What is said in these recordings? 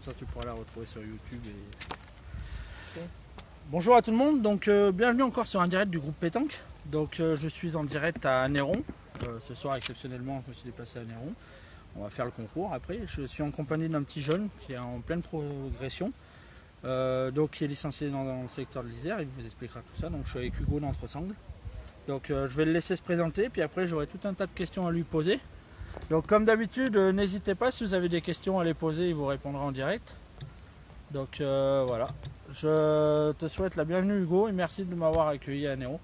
ça tu pourras la retrouver sur YouTube. Bonjour à tout le monde, donc bienvenue encore sur un direct du groupe Pétanque. Donc je suis en direct à Néron. Ce soir exceptionnellement je me suis déplacé à Néron. On va faire le concours après. Je suis en compagnie d'un petit jeune qui est en pleine progression. Donc qui est licencié dans le secteur de l'Isère, il vous expliquera tout ça. Donc je suis avec Hugo d'Entresangles. Donc je vais le laisser se présenter, puis après j'aurai tout un tas de questions à lui poser. Donc comme d'habitude, n'hésitez pas si vous avez des questions à les poser, il vous répondra en direct. Donc voilà, je te souhaite la bienvenue Hugo et merci de m'avoir accueilli à Néron.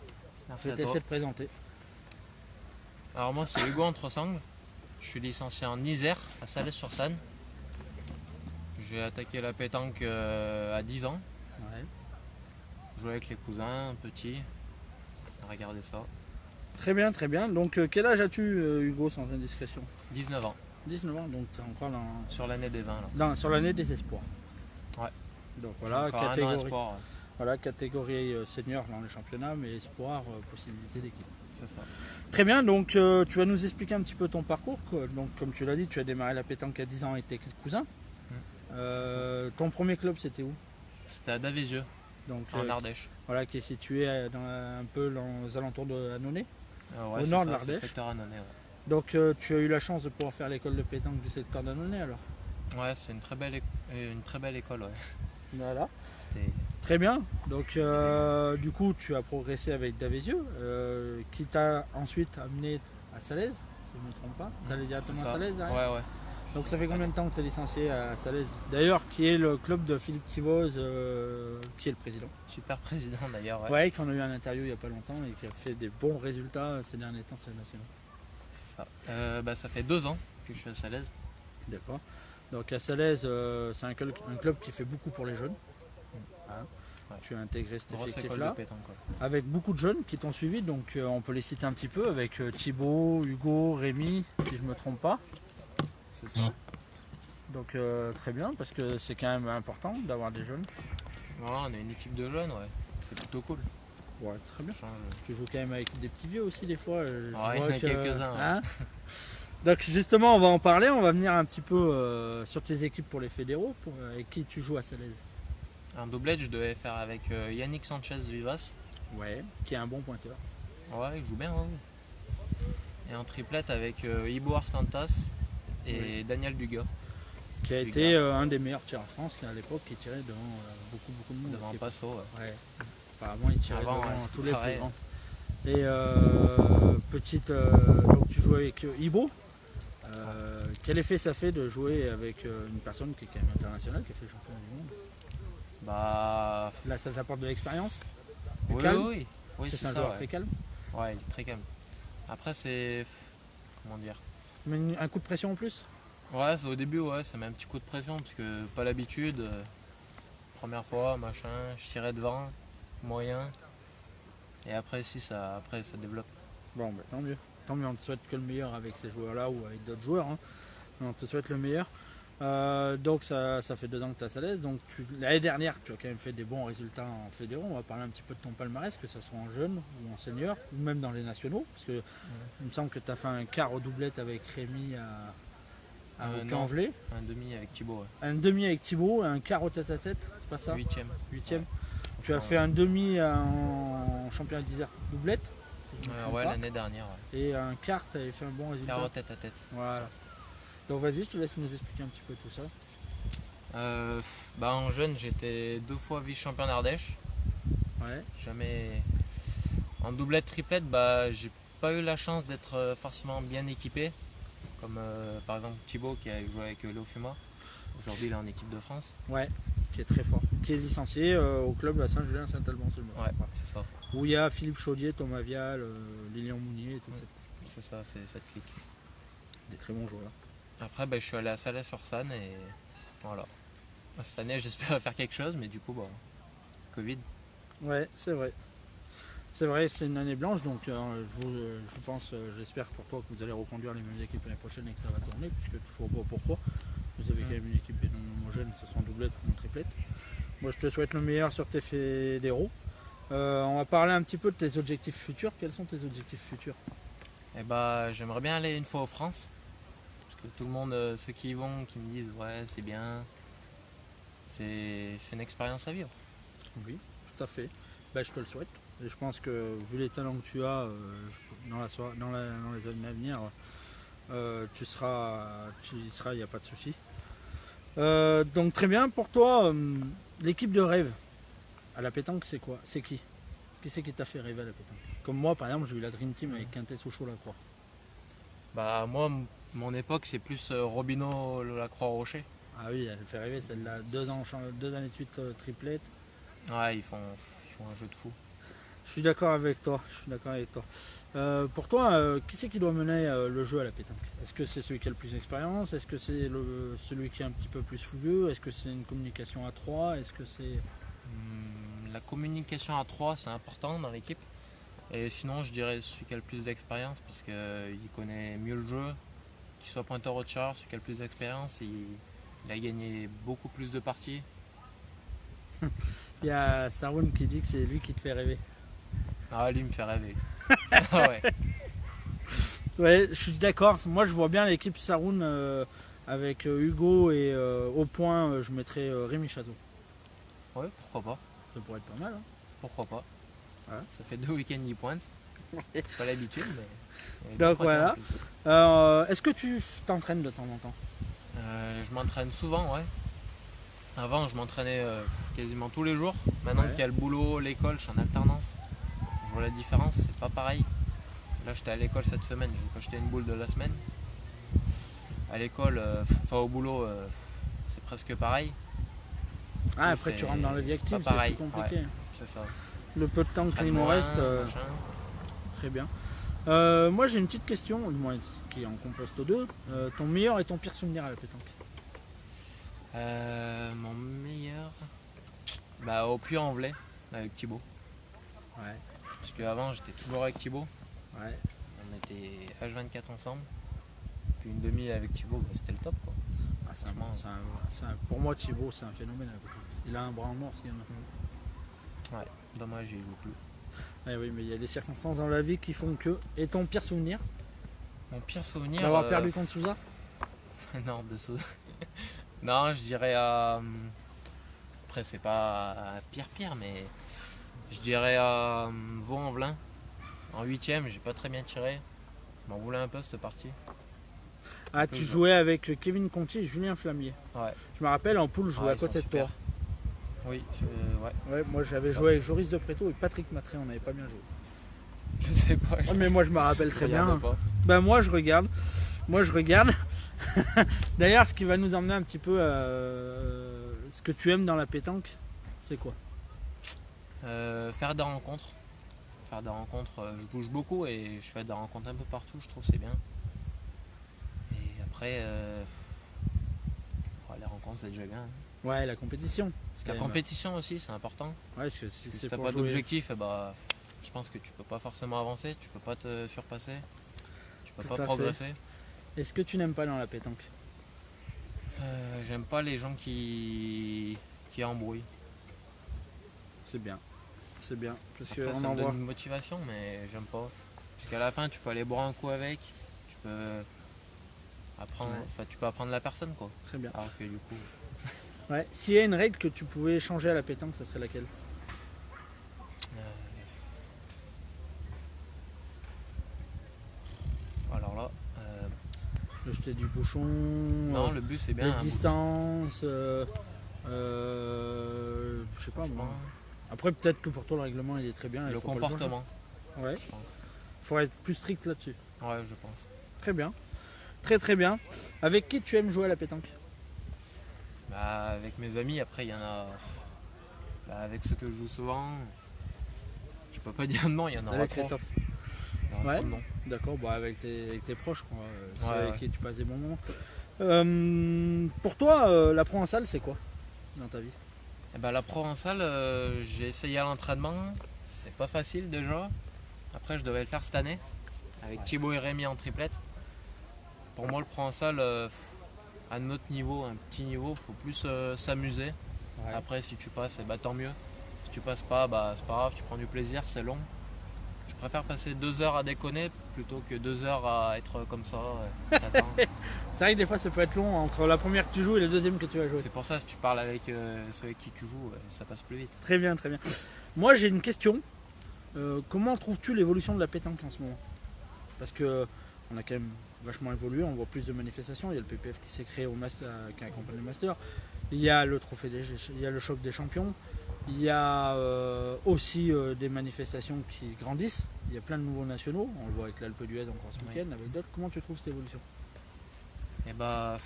Merci Je vais à te laisser toi. te présenter. Alors moi c'est Hugo Entresangles, je suis licencié en Isère à Salles-sur-Sanne. J'ai attaqué la pétanque à 10 ans, Ouais. joué avec les cousins, petits, regardez ça. Très bien, très bien. Donc quel âge as-tu Hugo sans indiscrétion? 19 ans, 19 ans, donc tu es encore sur l'année des 20 là. sur l'année des espoirs. Ouais. Donc J'ai voilà, encore un an catégorie, espoir, voilà, catégorie senior dans les championnats, mais espoir, possibilité d'équipe. c'est ça. Très bien, donc tu vas nous expliquer un petit peu ton parcours, quoi. Donc comme tu l'as dit, tu as démarré la pétanque à 10 ans avec tes cousins. Ton premier club c'était où? C'était à Davézieux, Donc en Ardèche. voilà, qui est situé un peu dans les alentours de Annonay. Ouais, Au c'est nord ça, de c'est l'Ardèche. le secteur Annonay, ouais. Donc tu as eu la chance de pouvoir faire l'école de pétanque du secteur d'Annonay alors. Ouais, c'est une très belle école, ouais. Voilà. C'était- Très bien. Donc du coup tu as progressé avec Davézieux, qui t'a ensuite amené à Salaise, si je ne me trompe pas. Tu allais directement c'est à ça. Salaise derrière. Ouais, ouais. Donc ça fait combien de temps que tu es licencié à Salaise? D'ailleurs, qui est le club de Philippe Tivoz, qui est le président. Super président d'ailleurs, ouais. Ouais, qu'on a eu un interview il n'y a pas longtemps et qui a fait des bons résultats ces derniers temps sur les nationaux. C'est ça. Ça fait 2 ans que je suis à Salaise. D'accord. Donc à Salaise, c'est un club qui fait beaucoup pour les jeunes. Hein. Ouais. Tu as intégré cet Grosse école de effectif-là pétanque, quoi. avec beaucoup de jeunes qui t'ont suivi. Donc on peut les citer un petit peu avec Thibaut, Hugo, Rémi, si je ne me trompe pas. C'est ça. Donc très bien parce que c'est quand même important d'avoir des jeunes. Voilà, on est une équipe de jeunes, ouais. C'est plutôt cool. Ouais, très bien. Ça change. Tu joues quand même avec des petits vieux aussi des fois. Je Ouais, il y en vois a quelques-uns, ouais. hein. Donc justement, on va en parler. On va venir un petit peu sur tes équipes pour les fédéraux, avec qui tu joues à Salaise. Un doublette, je devais faire avec Yannick Sanchez Vivas. Ouais, qui est un bon pointeur. Ouais, il joue bien, ouais. Et en triplette avec Ibo Arstantas et Daniel Dugas. Qui a été un des meilleurs tireurs en France qui à l'époque qui tirait devant beaucoup de monde. Devant Passo, ouais. Ouais. Apparemment il tirait Avant, devant ouais, c'est tous les pareil. plus grands. Et donc tu jouais avec Ibo. Quel effet ça fait de jouer avec une personne qui est quand même internationale, qui a fait champion du monde? Bah. Là ça t'apporte de l'expérience? Oui, calme. oui, oui, C'est c'est un ça. joueur Ouais. très calme. Ouais, il est très calme. Après, c'est. Comment dire? Mais un coup de pression en plus? Ouais, au début, ouais, ça met un petit coup de pression parce que pas l'habitude. Première fois, machin, je tirais devant, moyen. Et après, après, ça développe. Bon, bah, tant mieux. Tant mieux, on te souhaite que le meilleur avec ces joueurs-là ou avec d'autres joueurs. Hein. On te souhaite le meilleur. Donc ça fait 2 ans que tu es à Salaise. Donc l'année dernière, tu as quand même fait des bons résultats en fédéraux. On va parler un petit peu de ton palmarès, que ce soit en jeune ou en senior, ou même dans les nationaux. Parce que il me semble que tu as fait un quart au doublette avec Rémi à Non, Canvelay. un demi avec Thibaut, ouais. Un demi avec Thibaut, un quart au tête-à-tête, c'est pas ça? 8ème. Huitième. Ouais. Tu as fait un demi en championnat d'Isère doublette. Si je me trompe Ouais, pas. l'année dernière, ouais. Et un quart, tu avais fait un bon résultat. Carreau tête à tête. Voilà. Donc vas-y, je te laisse nous expliquer un petit peu tout ça. En jeune, j'étais 2 fois vice-champion d'Ardèche. Ouais. Jamais. En doublette, triplette, j'ai pas eu la chance d'être forcément bien équipé. Comme par exemple Thibaut qui a joué avec Léo Fuma. Aujourd'hui, il est en équipe de France. Ouais, qui est très fort. Qui est licencié au club à Saint-Julien-Saint-Alban. Ouais, c'est ça. Où il y a Philippe Chaudier, Thomas Vial, Lilian Mounier et tout ça. C'est ça, c'est cette clique. Des très bons joueurs. Après, je suis allé à Salles-sur-Sanne et voilà. Cette année, j'espère faire quelque chose, mais du coup, Covid. Ouais, c'est vrai. C'est vrai, c'est une année blanche, donc je pense, j'espère pour toi que vous allez reconduire les mêmes équipes l'année prochaine et que ça va tourner, puisque toujours pas pourquoi. Vous avez quand même une équipe bien homogène, que ce soit en doublette ou en triplette. Moi, je te souhaite le meilleur sur tes fédéraux. On va parler un petit peu de tes objectifs futurs. Quels sont tes objectifs futurs? Et j'aimerais bien aller une fois aux France. Parce que tout le monde, ceux qui y vont, qui me disent ouais, c'est bien. c'est une expérience à vivre. Oui, tout à fait. Ben, je te le souhaite. Et je pense que vu les talents que tu as dans les années à venir, tu y seras, il n'y a pas de souci. Donc très bien, pour toi, l'équipe de rêve à la pétanque, c'est quoi? C'est qui? Qui c'est qui t'a fait rêver à la pétanque? Comme moi, par exemple, j'ai eu la Dream Team avec Quintet, Sochaux, Lacroix. Bah moi, mon époque, c'est plus Robineau, Lacroix, Rocher. Ah oui, elle fait rêver celle-là. 2 années de suite triplette. Ouais, ils font un jeu de fou. Je suis d'accord avec toi. Pour toi, qui c'est qui doit mener le jeu à la pétanque? Est-ce que c'est celui qui a le plus d'expérience? Est-ce que c'est celui qui est un petit peu plus fougueux? Est-ce que c'est une communication à trois? Est-ce que c'est... La communication à 3, c'est important dans l'équipe. Et sinon, je dirais celui qui a le plus d'expérience parce qu'il connaît mieux le jeu. Qu'il soit pointeur au char, celui qui a le plus d'expérience, il a gagné beaucoup plus de parties. Il y a Saroun qui dit que c'est lui qui te fait rêver. Ah, lui, il me fait rêver. Ah ouais. Ouais, je suis d'accord. Moi, je vois bien l'équipe Saroun avec Hugo et au point, je mettrais Rémi Château. Ouais, pourquoi pas. Ça pourrait être pas mal. Hein. Pourquoi pas. Ouais. Ça fait 2 week-ends, il pointe. Pas l'habitude, mais. Donc voilà. Est-ce que tu t'entraînes de temps en temps? Je m'entraîne souvent, ouais. Avant, je m'entraînais quasiment tous les jours. Maintenant qu'il y a le boulot, l'école, je suis en alternance. Je vois la différence, c'est pas pareil. Là, j'étais à l'école cette semaine, j'ai pas acheté une boule de la semaine. À l'école, au boulot, c'est presque pareil. Ah, après tu rentres dans la vie active, c'est plus compliqué. Ouais, c'est ça. Le peu de temps qu'il nous reste, très bien. Moi j'ai une petite question, moi, qui est en compost 2. Ton meilleur et ton pire souvenir à la pétanque? Mon meilleur, bah, au Puy-en-Velay avec Thibaut. Ouais. Parce qu'avant j'étais toujours avec Thibaut. Ouais. On était H24 ensemble. Puis une demi avec Thibaut, bah, c'était le top quoi. Ah, pour moi Thibaut c'est un phénomène. Il a un bras en or ce gamin. Ouais, dommage il joue plus. Ah oui, mais il y a des circonstances dans la vie qui font que. Et ton pire souvenir? Mon pire souvenir. D'avoir perdu contre Souza? Non, de Souza. Non, je dirais après c'est pas pire, mais je dirais à Vaux-en-Velin. En 8ème, j'ai pas très bien tiré. Je m'en voulais un peu cette partie. Ah, tu jouais avec Kevin Conti et Julien Flamier. Ouais. Je me rappelle, en poule, je jouais à côté de toi. Oui, ouais. Moi j'avais joué avec Joris Depréto et Patrick Matré, on n'avait pas bien joué. Je sais pas. Mais moi je me rappelle très bien. Pas. Ben moi je regarde. D'ailleurs, ce qui va nous emmener un petit peu ce que tu aimes dans la pétanque, c'est quoi? Faire des rencontres. Je bouge beaucoup et je fais des rencontres un peu partout, je trouve que c'est bien. Et après, les rencontres c'est déjà bien. Hein. Ouais, la compétition. La compétition aussi, c'est important. Ouais, parce que si t'as pas d'objectif, je pense que tu peux pas forcément avancer, tu peux pas te surpasser, tu peux pas progresser. Est-ce que tu n'aimes pas dans la pétanque? J'aime pas les gens qui embrouillent. C'est bien. Parce après, que ça me donne une motivation, mais j'aime pas. Parce qu'à la fin, tu peux aller boire un coup avec, tu peux apprendre la personne, quoi. Très bien. Alors que du coup. Ouais. S'il y a une règle que tu pouvais changer à la pétanque, ça serait laquelle? Alors là. Le jeter du bouchon. Non, le but c'est bien. Les distances. Je sais pas moi. Après, peut-être que pour toi le règlement il est très bien. Le comportement. Ouais. Faudrait être plus strict là-dessus. Ouais, je pense. Très bien. Très bien. Avec qui tu aimes jouer à la pétanque? Avec mes amis, après il y en a. Avec ceux que je joue souvent, je peux pas dire non, il y en a avec Christophe. Ouais, d'accord, avec tes proches, quoi. Ceux avec qui tu passes des bons moments. Pour toi, la provençale, c'est quoi dans ta vie? La provençale, j'ai essayé à l'entraînement, c'est pas facile déjà. Après, je devais le faire cette année, avec Thibaut et Rémi en triplette. Pour moi, le provençal, à notre niveau, un petit niveau, faut plus s'amuser. Ouais. Après, si tu passes, tant mieux. Si tu passes pas, c'est pas grave, tu prends du plaisir, c'est long. Je préfère passer 2 heures à déconner plutôt que 2 heures à être comme ça. T'attends. C'est vrai que des fois ça peut être long entre la première que tu joues et la deuxième que tu vas jouer. C'est pour ça, si tu parles avec ceux avec qui tu joues, ça passe plus vite. Très bien, très bien. Moi j'ai une question. Comment trouves-tu l'évolution de la pétanque en ce moment? Parce que on a quand même vachement évolué, on voit plus de manifestations. Il y a le PPF qui s'est créé au Master, qui accompagne le Master. Il y a le trophée il y a le choc des champions. Il y a aussi des manifestations qui grandissent. Il y a plein de nouveaux nationaux. On le voit avec l'Alpe d'Huez encore ce week-end, avec d'autres. Comment tu trouves cette évolution? Et bah,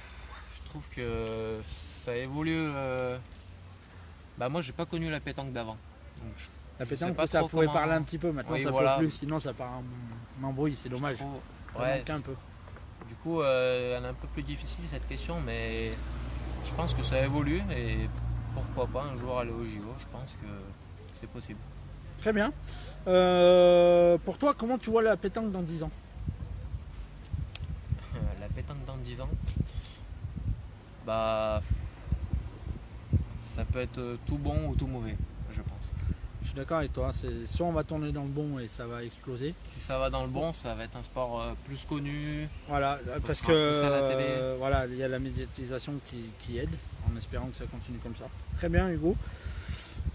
je trouve que ça évolue. Moi, j'ai pas connu la pétanque d'avant. Donc, La je sais pétanque, pas ça trop pouvait comment- parler un petit peu. Maintenant, Oui, ça voilà. peut plus. Sinon, ça part en embrouille. C'est dommage. Je trouve- Ça ouais, manque un peu. du coup, elle est un peu plus difficile cette question, mais je pense que ça évolue et pourquoi pas un jour aller au JO. Je pense que c'est possible. Très bien. Pour toi, comment tu vois la pétanque dans 10 ans? La pétanque dans 10 ans, bah, ça peut être tout bon ou tout mauvais, je pense. Je suis d'accord avec toi. Soit on va tourner dans le bon et ça va exploser. Si ça va dans le bon, ça va être un sport plus connu. Voilà, parce sera plus à la que télé. voilà, il y a la médiatisation qui aide, en espérant que ça continue comme ça. Très bien, Hugo.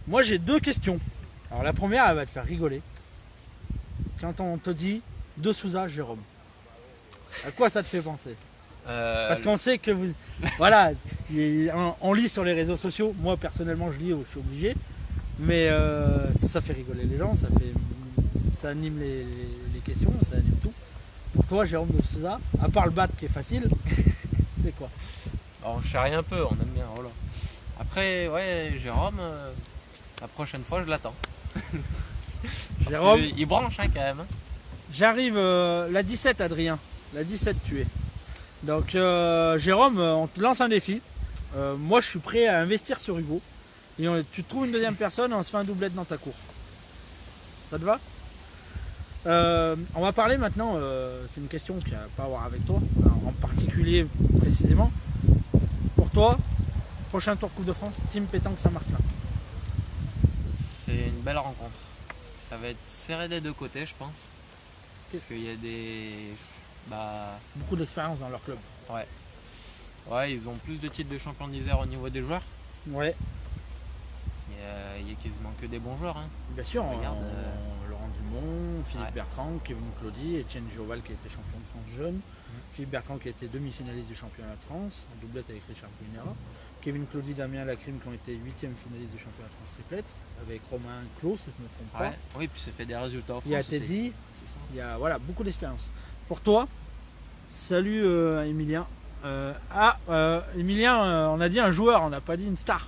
Moi, j'ai 2 questions. Alors, la première, elle va te faire rigoler. Quand on te dit De Souza, Jérôme, à quoi ça te fait penser? Parce qu'on sait que vous. Voilà, on lit sur les réseaux sociaux. Moi, personnellement, je lis, je suis obligé. Mais ça fait rigoler les gens, ça anime les questions, ça anime tout. Pour toi, Jérôme De Souza, à part le bat qui est facile, c'est quoi? on charrie un peu, on aime bien. Voilà. Après, ouais, Jérôme, la prochaine fois, je l'attends. Jérôme, Il branche quand même. Hein. j'arrive la 17, Adrien. La 17, tu es. Donc, Jérôme, on te lance un défi. Moi, je suis prêt à investir sur Hugo. Et tu trouves une deuxième personne et on se fait un doublette dans ta cour. Ça te va? On va parler maintenant, c'est une question qui n'a pas à voir avec toi, en particulier précisément. Pour toi, prochain tour Coupe de France, Team Pétanque Saint-Martin. C'est une belle rencontre. Ça va être serré des deux côtés, je pense. Parce qu'il y a des. Beaucoup d'expérience dans leur club. Ouais, ils ont plus de titres de champion d'Isère au niveau des joueurs. Ouais, Il y a quasiment que des bons joueurs. Hein. bien sûr, Regarde, Laurent Dumont, Philippe ouais. Bertrand, Kevin Claudy, Etienne Gioval qui a été champion de France jeune, Philippe Bertrand qui a été demi-finaliste du championnat de France, en doublette avec Richard Brunera, Kevin Claudy, Damien Lacrim qui ont été 8e finaliste du championnat de France triplette, avec Romain Clos, si je ne me trompe pas. Ouais. Oui, puis ça fait des résultats en France. Il y a aussi. Teddy, C'est ça. il y a voilà, beaucoup d'expérience. Pour toi, salut Emilien. Emilien, on a dit un joueur, on n'a pas dit une star.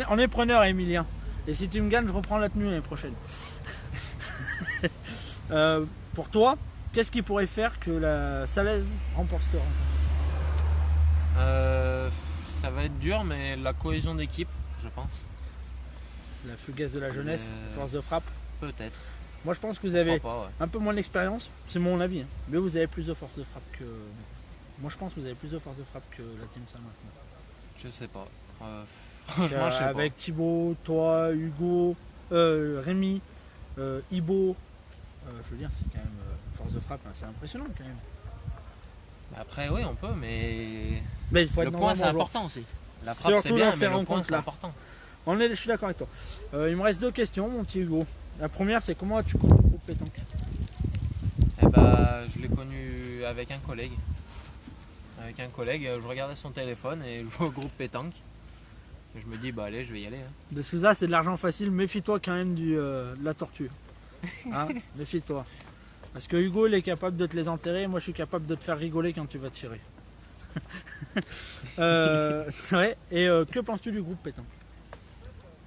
On est preneur, Emilien. Et si tu me gagnes, je reprends la tenue l'année prochaine. Pour toi, qu'est-ce qui pourrait faire que la Salaise remporte cette rencontre? Ça va être dur, mais la cohésion d'équipe, je pense. La fougasse de la jeunesse, force de frappe. Peut-être. Moi, je pense que vous avez Pourquoi pas, ouais. un peu moins d'expérience, c'est mon avis, hein. Mais vous avez plus de force de frappe que. Moi, je pense que vous avez plus de force de frappe que la Team Saint-Martin. Je sais pas. Franchement, je sais Avec Thibaut, toi, Hugo, Rémi, Ibo, je veux dire, c'est quand même une force de frappe assez impressionnante quand même. pas. Après, oui, on peut, mais Mais il faut le être point, c'est normalement important aussi. La frappe, Surtout c'est bien, dans ces mais le point, c'est rencontres-là. important. Je suis d'accord avec toi. Il me reste 2 questions, mon petit Hugo. La première, c'est comment as-tu connu le groupe pétanque? Eh ben, je l'ai connu avec un collègue. Je regardais son téléphone et je jouais au groupe pétanque. Et je me dis, bah allez, je vais y aller. Hein. De Souza, c'est de l'argent facile. Méfie-toi quand même de la tortue. Hein, méfie-toi. Parce que Hugo, il est capable de te les enterrer. Moi, je suis capable de te faire rigoler quand tu vas tirer. Ouais. Et que penses-tu du groupe pétanque?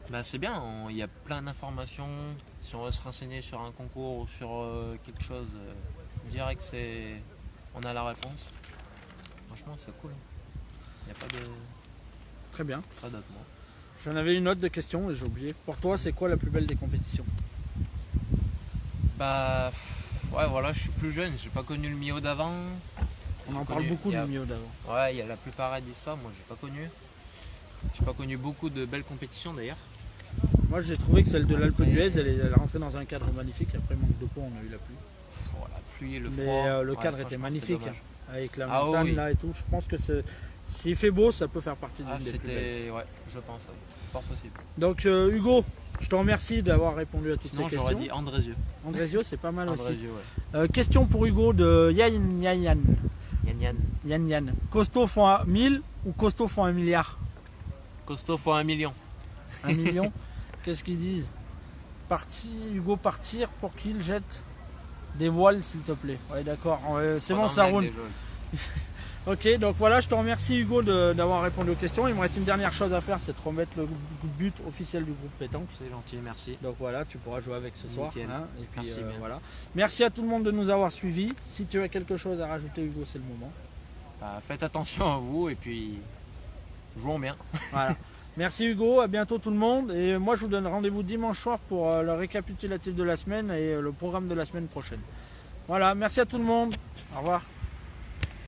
Bah, c'est bien, il y a plein d'informations. Si on veut se renseigner sur un concours ou sur quelque chose, direct, on a la réponse. Franchement, c'est cool. Il n'y a pas de. Très bien. Pas d'autre mot. J'en avais une autre de question et j'ai oublié. Pour toi, c'est quoi la plus belle des compétitions? Bah, ouais, voilà, je suis plus jeune, j'ai pas connu le Mio d'avant. On en parle beaucoup du Mio d'avant. Ouais, il y a la plupart qui disent ça, moi j'ai pas connu. J'ai pas connu beaucoup de belles compétitions d'ailleurs. Moi j'ai trouvé que celle de l'Alpe d'Huez, elle est rentrée dans un cadre magnifique. Après manque de peau, on a eu la pluie. Oh, la pluie, le froid. Mais le Ouais, cadre était franchement, magnifique, c'est dommage. avec la Ah montagne oui. là et tout. Je pense que s'il fait beau, ça peut faire partie d'une Ah, des plus belles. c'était. Ouais, je pense, ouais. Fort possible. Donc Hugo, je te remercie d'avoir répondu à toutes Sinon, ces j'aurais questions. dit Andrézieux. Andrésio, c'est pas mal aussi. Andrézieux, ouais. Question pour Hugo de Yann. Yann Yann. Yann. Costaud font 1000 ou costaud font 1 milliard? Costaud fois 1 million. 1 million. Qu'est-ce qu'ils disent? Hugo, partir pour qu'il jette des voiles, s'il te plaît. Ouais, d'accord. C'est bon, ça roule. Ok, donc voilà, je te remercie Hugo d'avoir répondu aux questions. Il me reste une dernière chose à faire, c'est de remettre le but officiel du groupe pétanque. C'est gentil, merci. Donc voilà, tu pourras jouer avec ce soir. Nickel. Hein, et puis Merci bien. voilà. Merci à tout le monde de nous avoir suivis. Si tu as quelque chose à rajouter Hugo, c'est le moment. Bah, faites attention à vous et puis jouons bien. Voilà. Merci Hugo, à bientôt tout le monde. Et moi je vous donne rendez-vous dimanche soir pour le récapitulatif de la semaine et le programme de la semaine prochaine. Voilà, merci à tout le monde. Au revoir.